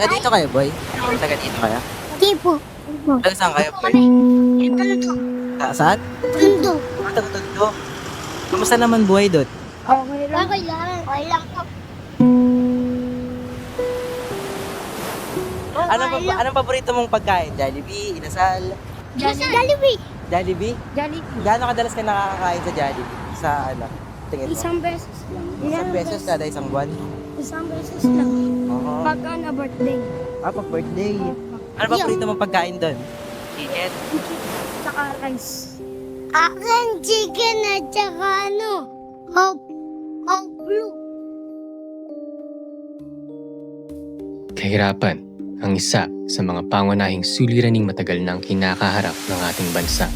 Taga dito kayo, boy? Taga dito kaya? Hindi po. Taga saan kayo, boy? Tundo. Saan? Tundo. Taga Tondo. Kamusta naman buhay doon? Okay lang. Okay lang. Okay lang po. Anong paborito mong pagkain? Jollibee, Inasal, Jollibee. Jollibee? Jollibee. Gaano kadalas ka nakakakain sa Jollibee? Sa ano? Tingin mo? Isang beses lang. Isang beses kada isang buwan? Isang beses lang. Oo. Pag ano, birthday. Pag birthday. Ano paborito mong pagkain doon? Chicken? Tsaka rice. Akin chicken at tsaka ano, Coke Blue. Kahirapan ang isa sa mga pangunahing suliraning matagal nang kinakaharap ng ating bansa.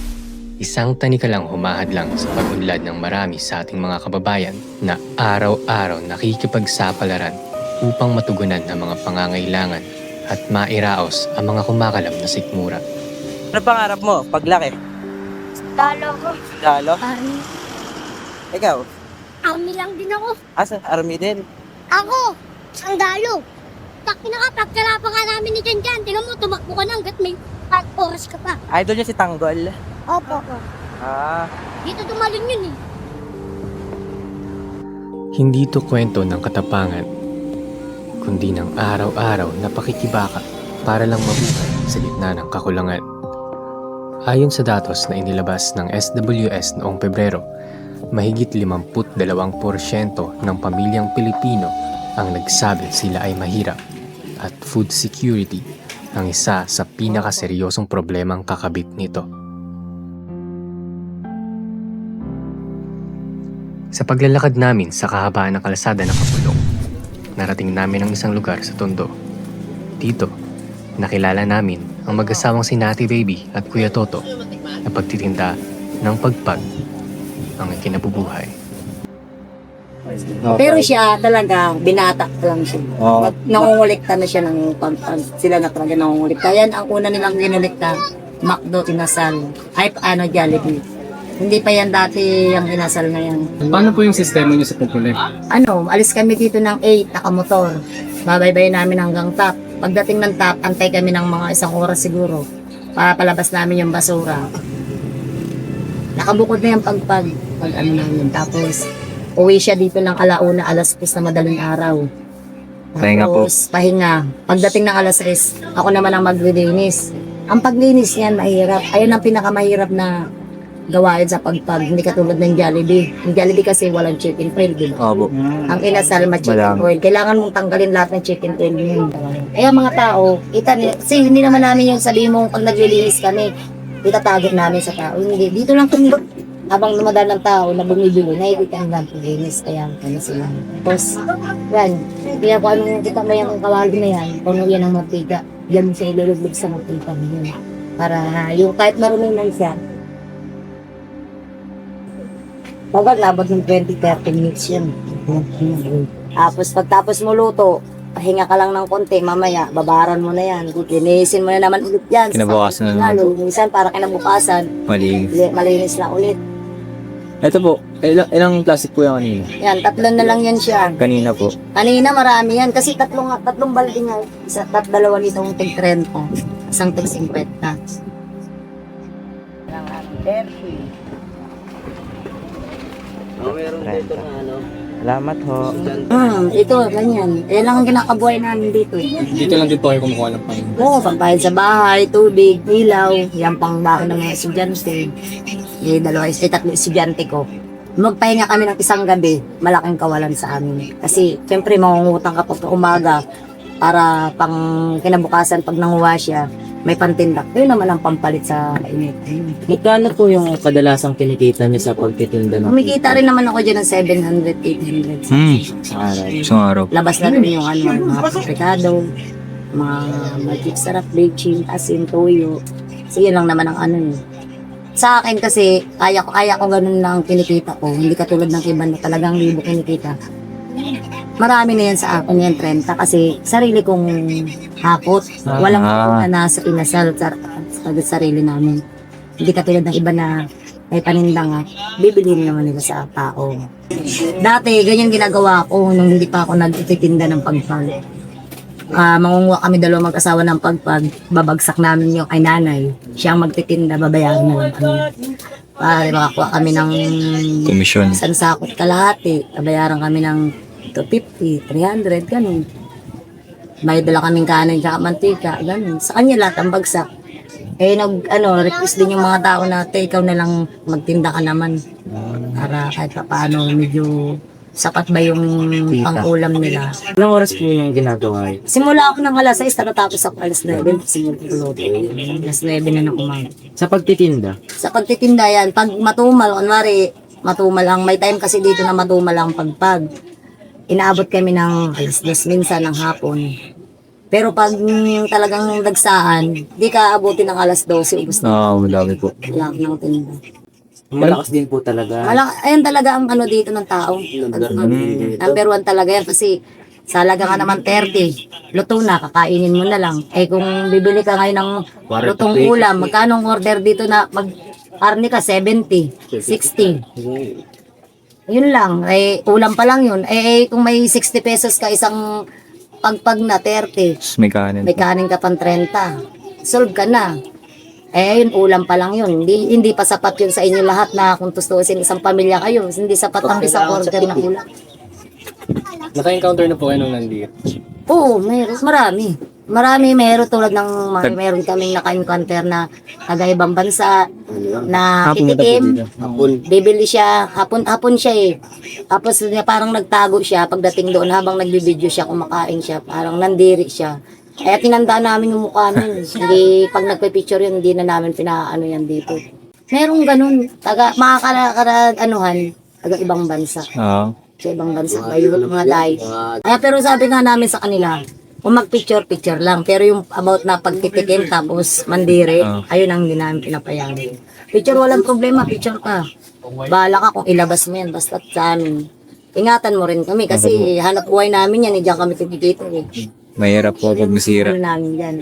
Isang tanikalang humahadlang sa pag-unlad ng marami sa ating mga kababayan na araw-araw nakikipagsapalaran upang matugunan ang mga pangangailangan at mairaos ang mga kumakalam na sikmura. Ano pangarap mo? Paglaki? Talo ko. Sundalo? Ikaw? Army lang din ako. Asa? Army din? Ako, sandalo. Tak pinakapag pa nga namin ni Jan Jan. Tingnan mo, tumakbo ka na hanggat may 5 oras ka pa. Idol niya si Tanggol. Opo. Ah, Dito dumalun yun eh. Hindi ito kwento ng katapangan, kundi ng araw-araw na pakikibaka para lang mabuhay sa gitna ng kakulangan. Ayon sa datos na inilabas ng SWS noong Pebrero, mahigit 52% ng pamilyang Pilipino ang nagsabi sila ay mahirap at food security ang isa sa pinakaseryosong problemang kakabit nito. Sa paglalakad namin sa kahabaan ng kalsada ng Kapulong, narating namin ang isang lugar sa Tondo. Dito, nakilala namin ang mag-asawang si Nati Baby at Kuya Toto na pagtitinda ng pagpag ang kinabubuhay. Pero siya talaga, binata lang siya. Oo. Nangungulikta na siya ng sila na talaga nangungulikta. Yan ang una nilang ginulikta, McDo, Inasal, ay Jollibee. Hindi pa yan dati yung Inasal na yan. Paano po yung sistema niyo sa pagkulit? Alis kami dito ng 8, nakamotor. Babaybay namin hanggang top. Pagdating ng top, antay kami ng mga 1 oras siguro. Palabas namin yung basura. Nakabukod na yung pag namin. Tapos, uwi siya dito ng 1:00, 10:00 na madaling araw. Pahinga po. Tapos, pahinga. Pagdating ng 6:00, ako naman ang maglilinis. Ang paglinis niyan, mahirap. Ayun ang pinakamahirap na gawain sa pagpag. Hindi katulad ng Jollibee. Yung Jollibee kasi walang chicken oil, di ba? Opo. Ang Inasal, chicken oil. Kailangan mong tanggalin lahat ng chicken oil yun. Kaya mga tao, kasi hindi naman namin yung sabihin mo pag naglilinis kami, itatagot namin sa tao. Hindi, dito lang kami, habang lumadaan ng tao na bumibili, nakikita lang linis. Kaya ano sila. Tapos, yan. Kaya kung anong kita mo yung kawali na yan, puno yan ng mantika, yan siya ilulubog sa mantika niya. Para yung kahit marunong lang siya, bagal labot ng 20-30 minutes yan. Tapos pagtapos mo luto, pahinga ka lang ng konti, mamaya, babaran mo na yan. Linisin mo na naman ulit yan. Kinabukasan na naman. Minsan para kinabukasan, malinis na ulit. Ito po, ilang plastic po yung kanina? Yan, 3 na lang yan siya. Kanina po. Kanina marami yan, kasi tatlong balde nga. Dalawa nitong tig 30, isang tig 50. meron dito na ano. Salamat ho. Ito, ganyan. Yan lang ang kinakabuhay namin dito. Dito lang din po kayo kumukuha ng pain. Oo, pambayad sa bahay, tubig, ilaw, yan pang bahay ng mga estudyante. Tatlo estudyante ko. Magpahinga kami ng isang gabi, malaking kawalan sa amin. Kasi, siyempre, mangungutang ka pa umaga para pang kinabukasan pag nanguha siya, may pantindak. Yun naman ang pampalit sa init. Magkano po yung kadalasang kinikita niyo sa pagtitinda ng Kumikita rin naman ako dyan ng 700, 800 sa araw? Isang araw. Labas na rin yung mga paprikado, mga magic sarap, bechin, asin, toyo. Sige lang naman ang Sa akin kasi, kaya ko ganun lang kinikita ko. Hindi katulad ng iba na talagang libo kinikita. Marami na yan sa akin yan, 30. Kasi sarili kong hakot. Walang na nasa Inasal sa sarili namin. Hindi katulad ng iba na may paninda nga. Bibiliin naman nila sa tao. Dati, ganyan ginagawa ko nung hindi pa ako nagtitinda ng pagpag. Mangunguha kami dalawang mag-asawa ng pagpag, babagsak namin yung kay nanay. Siya ang magtitinda, babayaran na lang kami. Para makakuha kami ng Komisyon. isang sakot kalahati, babayaran kami ng 250, 300, ganun. May dala kaming kanin at mantika, ganun. Sa kanya lahat ang bagsak. Request din yung mga tao na, ikaw na lang magtinda ka naman. Para kahit pa paano, medyo sapat ba yung pang-ulam nila. Ilang oras po yung ginagawa yun? Simula ako ng alas 6, natapos ako alas 9. Simula ko alas 9 na ng umaga. Sa pagtitinda, Sa pagtitinda yan, pag matumal, kunwari, matumal ang, may time kasi dito na matumal ang pagpag. Inaabot kami ng alas 10 minsan ng hapon. Pero pag talagang dagsaan, di ka abutin ng alas 12, ubus na. Madami po. Wala ka ng tinda. malakas din po talaga. Ayan talaga ang dito ng tao. Number 1 talaga yan kasi sa halaga nga naman 30, luto na, kakainin mo na lang. Kung bibili ka ngayon ng lutong ulam, magkano ang order dito na karne ka, 70, 60. Yun lang, ulam pa lang yun. Kung may 60 pesos ka isang pagpag na 30, May kanin. may kanin ka pang 30, solve ka na. Yun, ulam pa lang yun. Hindi pa sapat yun sa inyo lahat na kung tustusin isang pamilya kayo. Hindi sapat ang isang order na ulam. Naka-encounter na po kayo nung nandito. Oo, marami. Meron tulad ng meron kaming naka-encounter na taga-ibang bansa na titikim. Bibili siya, hapon siya eh. Tapos parang nagtago siya pagdating doon habang nagbibideo siya, kumakain siya, parang nandiri siya. Kaya tinandaan namin yung mukha nun. Hindi, pag nagpe-picture yun, hindi na namin pinaano yan dito. Merong ganun, taga-ibang bansa. Oo. Sa ibang bansa, kayo mga tayo. Pero sabi nga namin sa kanila, kung mag-picture lang. Pero yung about na pagtitikim tapos mandiri, ayun ang hindi namin pinapayagan. Picture, walang problema, picture ka. Bahala ka kung ilabas mo yan, basta sa amin. Ingatan mo rin kami kasi hanap buhay namin yan, diyan kami kumikita eh. Mahirap po pag masira. Ano namin yan.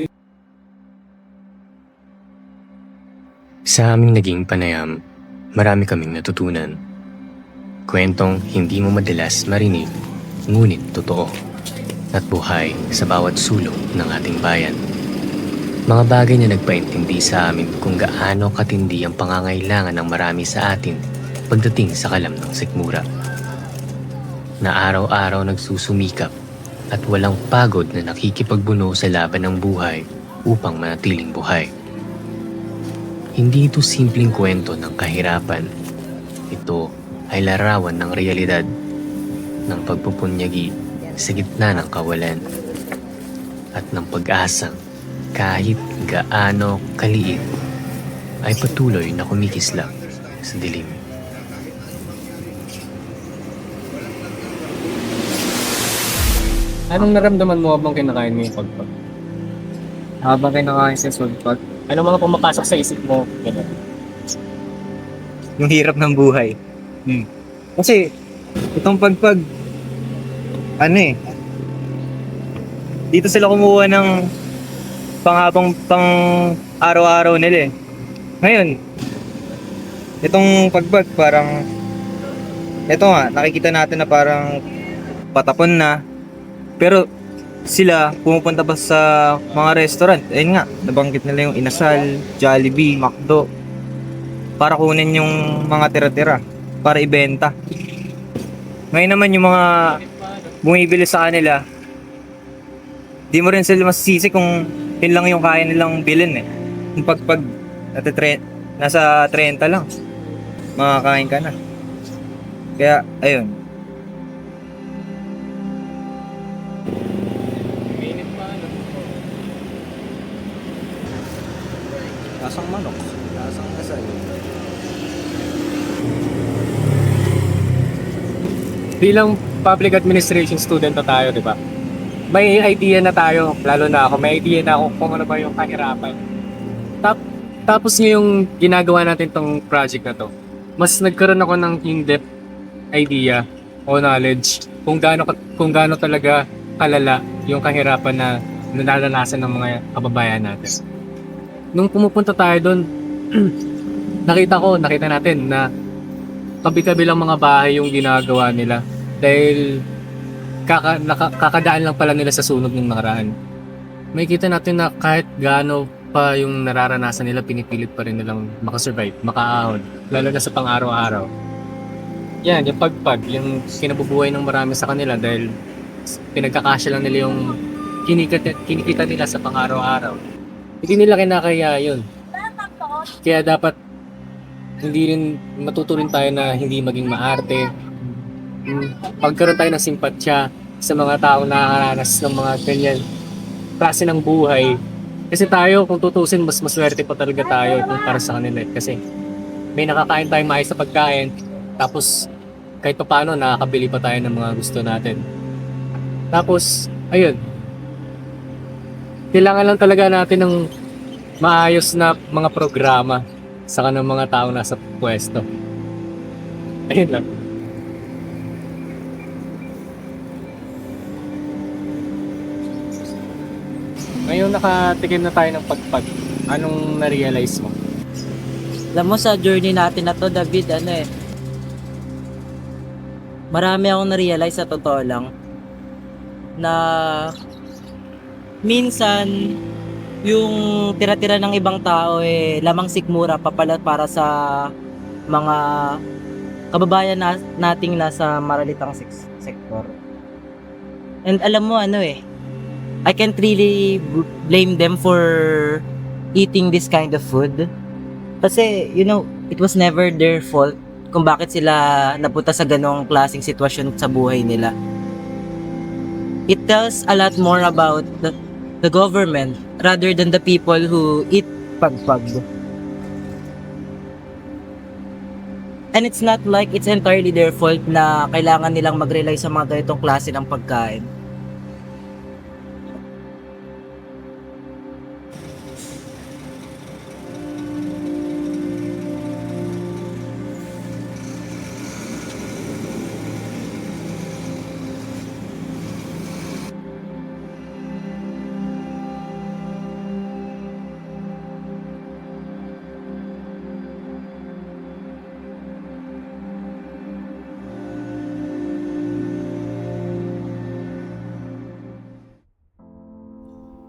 Sa aming naging panayam, marami kaming natutunan. Kwentong hindi mo madalas marinig, ngunit totoo. At buhay sa bawat sulok ng ating bayan. Mga bagay na nagpaintindi sa amin kung gaano katindi ang pangangailangan ng marami sa atin pagdating sa kalam ng sikmura. Na araw-araw nagsusumikap at walang pagod na nakikipagbuno sa laban ng buhay upang manatiling buhay. Hindi ito simpleng kwento ng kahirapan. Ito ay larawan ng realidad ng pagpupunyagi sa gitna ng kawalan at ng pag-asang kahit gaano kaliit ay patuloy na kumikislap sa dilim. Anong naramdaman mo habang kinakain mo yung pagpag? Habang kinakain sa sulpag, Ano mga pumapasok sa isip mo? Ganun. Yung hirap ng buhay. Kasi, itong pagpag, dito sila kumuha ng pang araw-araw nila eh. Ngayon, itong pagpag parang, ito nga, nakikita natin na parang patapon na. Pero, sila pumupunta pa sa mga restaurant. Ayun nga, nabanggit nila yung Inasal, Jollibee, McDo. Para kunin yung mga tira-tira. Para ibenta. Ngayon naman yung mga bumibili sa kanila, di mo rin sila masisisi kung yun lang yung kaya nilang bilhin eh. Yung pagpag nasa 30 lang, makakain ka na. Kaya, ayun. Lasang manok, lasang asal. Bilang public administration student na tayo, di ba? May idea na tayo, lalo na ako, may idea na ako kung ano ba yung kahirapan. Tapos ngayong ginagawa natin tong project na to, mas nagkaroon ako ng in-depth idea o knowledge kung gaano talaga kalala yung kahirapan na nararanasan ng mga kababayan natin. Nung pumupunta tayo doon, nakita natin na kabi-kabilang mga bahay yung ginagawa nila. Dahil kakadaan lang pala nila sa sunog ng nakaraan. May kita natin na kahit gaano pa yung nararanasan nila, pinipilit pa rin nilang makasurvive, makaahon, lalo na sa pang-araw-araw. Yan, yung pagpag, yung kinabubuhay ng marami sa kanila dahil pinagkakasya lang nila yung kinikita nila sa pang-araw-araw. Hindi nila kinakaya yun. Kaya dapat hindi rin matuto rin tayo na hindi maging maarte. Pagkaroon tayo ng simpatsya sa mga taong nakakaranas ng mga ganyan klase ng buhay. Kasi tayo, kung tutusin, mas maswerte pa talaga tayo para sa kanila. Kasi may nakakain tayong maayos sa pagkain, tapos kahit pa paano, nakakabili pa tayo ng mga gusto natin. Tapos, ayun. Kailangan lang talaga natin ng maayos na mga programa sa kanang mga tao nasa pwesto. Ayun lang. Ngayon nakatikim na tayo ng pagpag. Anong na-realize mo? Alam mo, sa journey natin na to, David, marami akong na-realize sa totoo lang na minsan yung tira-tira ng ibang tao lamang sikmura pa pala para sa mga kababayan nating nasa maralitang sektor. And alam mo I can't really blame them for eating this kind of food. Kasi, it was never their fault kung bakit sila napunta sa ganong klaseng sitwasyon sa buhay nila. It tells a lot more about the government rather than the people who eat pagpag. And it's not like it's entirely their fault na kailangan nilang mag-rely sa mga ganitong klase ng pagkain.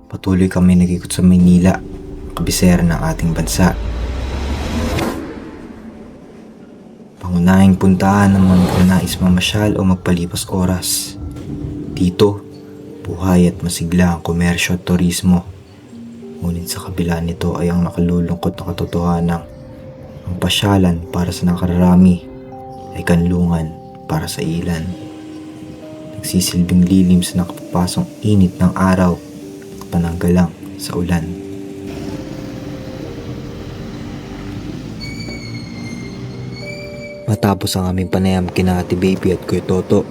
Patuloy kami nag-ikot sa Maynila, kabisera ng ating bansa. Pangunahing puntahan ng mga nais mamasyal o magpalipas oras. Dito, buhay at masigla ang komersyo at turismo. Ngunit sa kabila nito ay ang nakalulungkot na katotohanan. Ang pasyalan para sa nakararami ay kanlungan para sa ilan. Nagsisilbing lilim sa nakapapasong init ng araw, pananggalang sa ulan. Matapos ang aming panayam kina Ate Baby at Kuya Toto,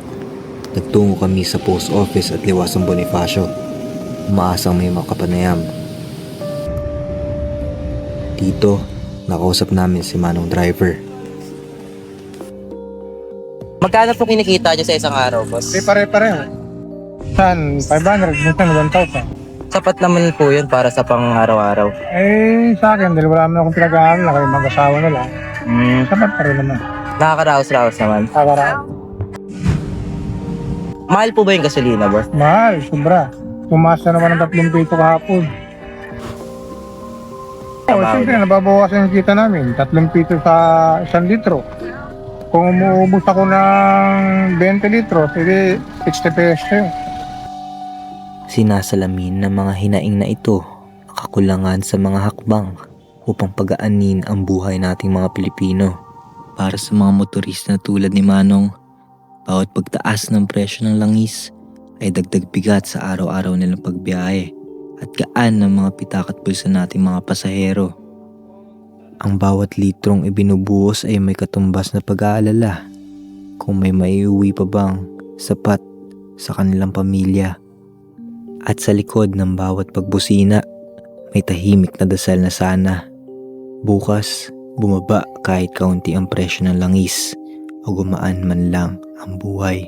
nagtungo kami sa post office at Liwasang Bonifacio. Umaasang may makapanayam. Dito, nakausap namin si Manong driver. Magkano po kinikita niyo sa isang araw, boss? Pare-pareho. Minsan 500, minsan 1,000. Sapat naman po yun para sa pang-araw-araw. Sa akin, dahil wala naman akong pinag-aaral na kayo mag-asawa na lang. Sapat pa rin naman. Nakakaraos-raos naman. Mahal po ba yung gasolina, boss? Mahal, sobra. Tumaas na naman ng 3 piso kahapon. Siyempre, nababawasan yung kita namin. 3 piso sa 1 litro. Kung umuubos ako ng 20 litros, edi 60 pesos yun. Sinasalamin ng mga hinaing na ito ang kakulangan sa mga hakbang upang pagaanin ang buhay nating mga Pilipino. Para sa mga motorista na tulad ni Manong, bawat pagtaas ng presyo ng langis ay dagdag bigat sa araw-araw nilang pagbiyahe at gaan ng mga pitak at bulsa nating mga pasahero. Ang bawat litrong ibinubuhos ay may katumbas na pag-aalala kung may maiuwi pa bang sapat sa kanilang pamilya. At sa likod ng bawat pagbusina, may tahimik na dasal na sana. Bukas, bumaba kahit kaunti ang presyo ng langis o gumaan man lang ang buhay.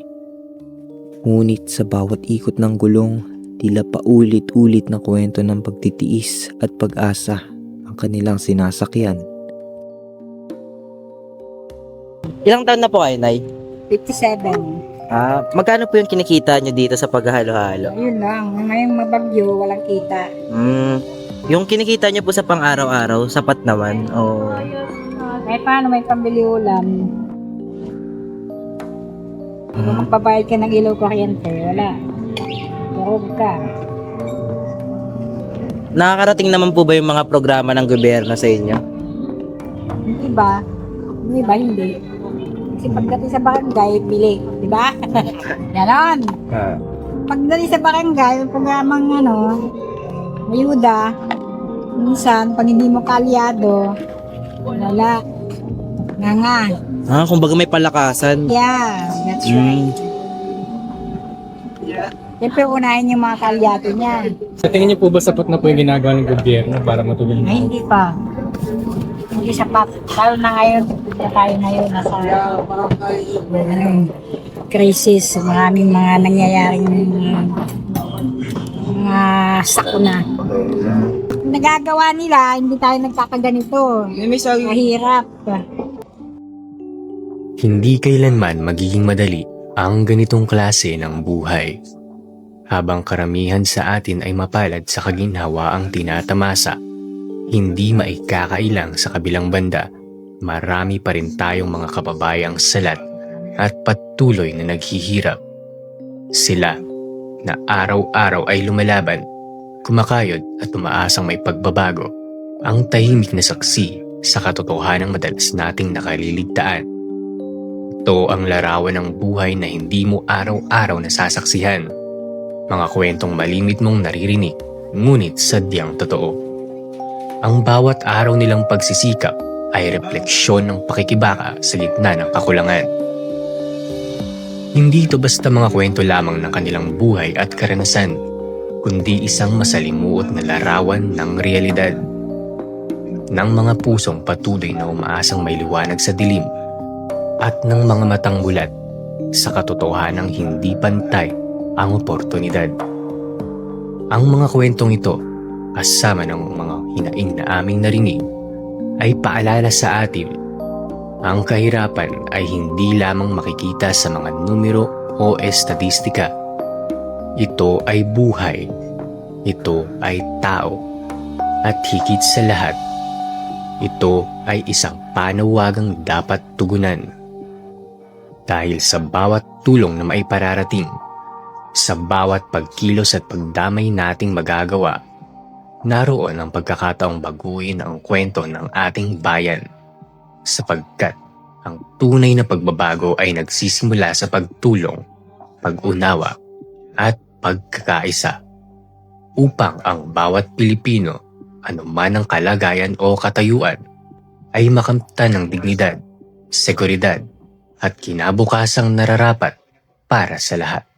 Ngunit sa bawat ikot ng gulong, tila paulit-ulit na kwento ng pagtitiis at pag-asa ang kanilang sinasakyan. Ilang taon na po kayo, Nay? 57. Magkano po yung kinikita nyo dito sa paghahalo-halo? Ayun lang, ngayong mabagyo, walang kita. Yung kinikita nyo po sa pang-araw-araw, sapat naman? O Kahit paano may pambili ulam. Kung magbabayad ka ng ilaw kuryente, wala. Durog ka. nakakarating naman po ba yung mga programa ng gobyerno sa inyo? Yung iba hindi. Kasi pagdating sa barangay, bili. Diba? Ganon. Pagdating sa barangay, yung programang ayuda, minsan, pag hindi mo kalyado, wala. Nga. Kumbaga may palakasan. Yeah, that's right. Siyempre, unahin yung mga kalyado niya. Sa tingin niyo po ba sapat na po yung ginagawa ng gobyerno para matulungan? Ay, hindi pa. Hindi sapat. Lalo na ngayon, tayo ngayon nasa crisis. Maraming mga nangyayaring mga sakuna. Nagagawa nila, hindi tayo nagkakaganito. Mahirap. Hindi kailanman magiging madali ang ganitong klase ng buhay. Habang karamihan sa atin ay mapalad sa kaginhawaang tinatamasa, hindi maikakailang sa kabilang banda, marami pa rin tayong mga kababayang salat at patuloy na naghihirap. Sila na araw-araw ay lumalaban, kumakayod at umaasang may pagbabago, ang tahimik na saksi sa katotohanang madalas nating nakaliligtaan. Ito ang larawan ng buhay na hindi mo araw-araw nasasaksihan. Mga kwentong malimit mong naririnig, ngunit sadyang totoo. Ang bawat araw nilang pagsisikap ay refleksyon ng pakikibaka sa gitna ng kakulangan. Hindi ito basta mga kwento lamang ng kanilang buhay at karanasan, kundi isang masalimuot na larawan ng realidad. Ng mga pusong patuloy na umaasang may liwanag sa dilim, at ng mga matang bulat sa katotohanang hindi pantay ang oportunidad. Ang mga kwentong ito, kasama ng mga hinaing na aming narinig, ay paalala sa atin. Ang kahirapan ay hindi lamang makikita sa mga numero o estatistika. Ito ay buhay. Ito ay tao. At higit sa lahat, ito ay isang panawagang dapat tugunan. Dahil sa bawat tulong na maipararating, sa bawat pagkilos at pagdamay nating magagawa, naroon ang pagkakataong baguhin ang kwento ng ating bayan. Sapagkat ang tunay na pagbabago ay nagsisimula sa pagtulong, pag-unawa, at pagkakaisa. Upang ang bawat Pilipino, anuman ang kalagayan o katayuan, ay makamtan ng dignidad, seguridad, at kinabukasang nararapat para sa lahat.